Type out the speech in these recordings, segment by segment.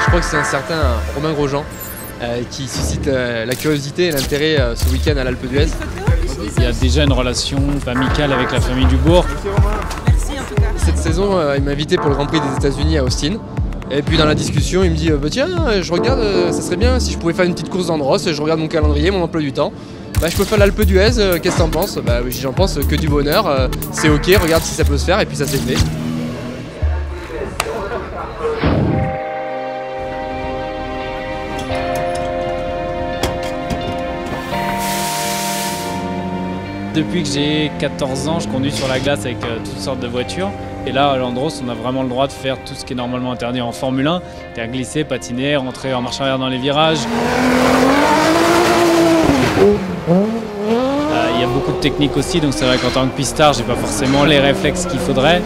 crois que c'est un certain Romain Grosjean qui suscite la curiosité et l'intérêt ce week-end à l'Alpe d'Huez. Il y a déjà une relation amicale avec la famille Dubourg. Merci en tout cas. Cette saison, il m'a invité pour le Grand Prix des États-Unis à Austin. Et puis dans la discussion, il me dit bah, tiens, je regarde, ça serait bien si je pouvais faire une petite course d'endross. Je regarde mon calendrier, mon emploi du temps. Bah, je peux faire l'Alpe d'Huez, qu'est-ce que t'en penses? Bah, j'en pense que du bonheur, c'est ok, regarde si ça peut se faire, et puis ça s'est fait. Depuis que j'ai 14 ans, je conduis sur la glace avec toutes sortes de voitures. Et là, à l'Andros, on a vraiment le droit de faire tout ce qui est normalement interdit en Formule 1. C'est-à-dire glisser, patiner, rentrer en marche arrière dans les virages. Il y a beaucoup de techniques aussi, donc c'est vrai qu'en tant que pistard, j'ai pas forcément les réflexes qu'il faudrait.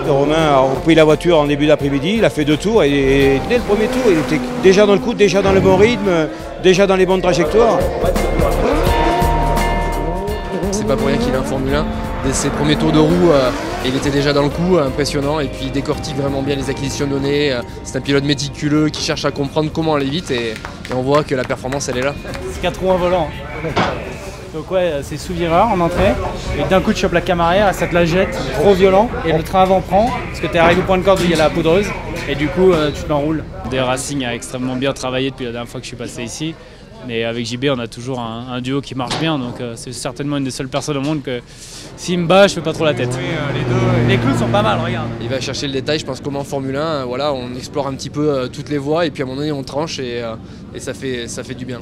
Romain a repris la voiture en début d'après-midi, il a fait 2 tours et dès le premier tour, il était déjà dans le coup, déjà dans le bon rythme, déjà dans les bonnes trajectoires. C'est pas pour rien qu'il est en Formule 1. Dès ses premiers tours de roue, il était déjà dans le coup, impressionnant, et puis il décortique vraiment bien les acquisitions de données. C'est un pilote méticuleux qui cherche à comprendre comment aller vite, et on voit que la performance elle est là. C'est 4 roues en volant. Donc ouais, c'est sous-vireur en entrée, et d'un coup tu chopes la cam arrière, et ça te la jette, trop violent, et le train avant prend, parce que tu arrives au point de corde où il y a la poudreuse, et du coup tu t'enroules. Des Racing a extrêmement bien travaillé depuis la dernière fois que je suis passé ici. Mais avec JB, on a toujours un duo qui marche bien, donc c'est certainement une des seules personnes au monde que s'il me bat, je fais pas trop la tête. Oui, les clous sont pas mal, regarde. Il va chercher le détail, je pense, comme en Formule 1, voilà, on explore un petit peu toutes les voies, et puis à un moment donné on tranche, et ça fait du bien.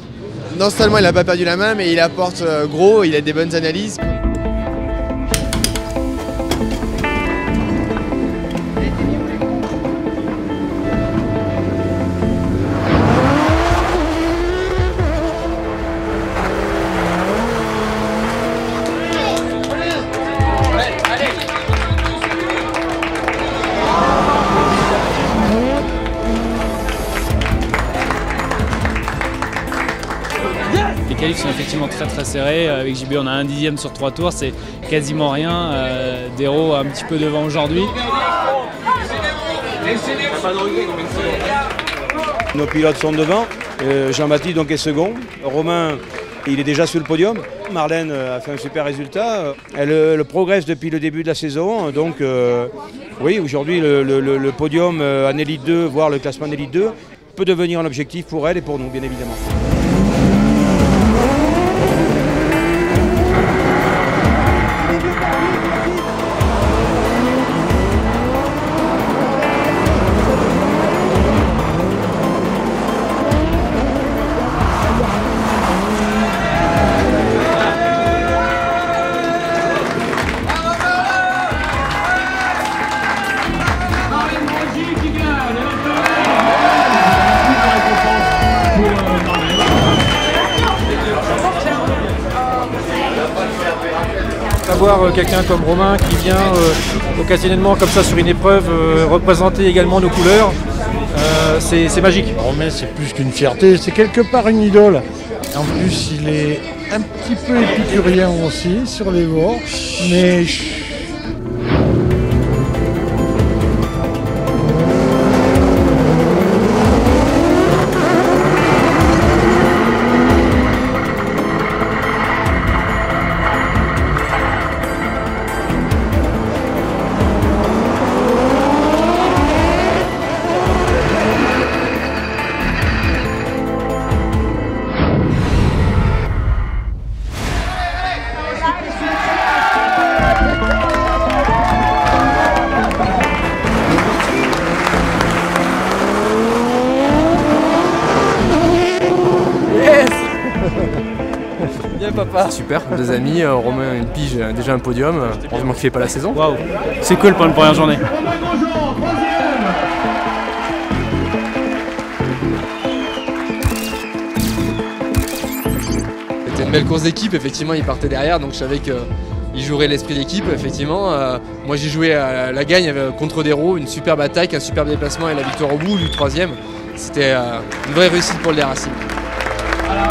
Non seulement il n'a pas perdu la main, mais il apporte gros, il a des bonnes analyses. Les qualifs sont effectivement très serrés. Avec JB, on a 1/10 sur 3 tours, c'est quasiment rien. Dero un petit peu devant aujourd'hui. Nos pilotes sont devant, Jean-Baptiste donc est second, Romain il est déjà sur le podium, Marlène a fait un super résultat, elle progresse depuis le début de la saison, donc oui aujourd'hui le podium en Élite 2, voire le classement en Élite 2, peut devenir un objectif pour elle et pour nous bien évidemment. Avoir quelqu'un comme Romain qui vient occasionnellement comme ça sur une épreuve représenter également nos couleurs, c'est magique. Romain c'est plus qu'une fierté, c'est quelque part une idole. En plus il est un petit peu épicurien aussi sur les bords, mais Papa. Super, 2 amis, Romain une pige, déjà un podium, heureusement qu'il fait pas la saison. Waouh, c'est cool pour une première journée. C'était une belle course d'équipe, effectivement il partait derrière, donc je savais qu'il jouerait l'esprit d'équipe, effectivement. Moi j'ai joué à la gagne contre Dero, une superbe attaque, un superbe déplacement et la victoire au bout, lui 3e. C'était une vraie réussite pour le Racing. Voilà.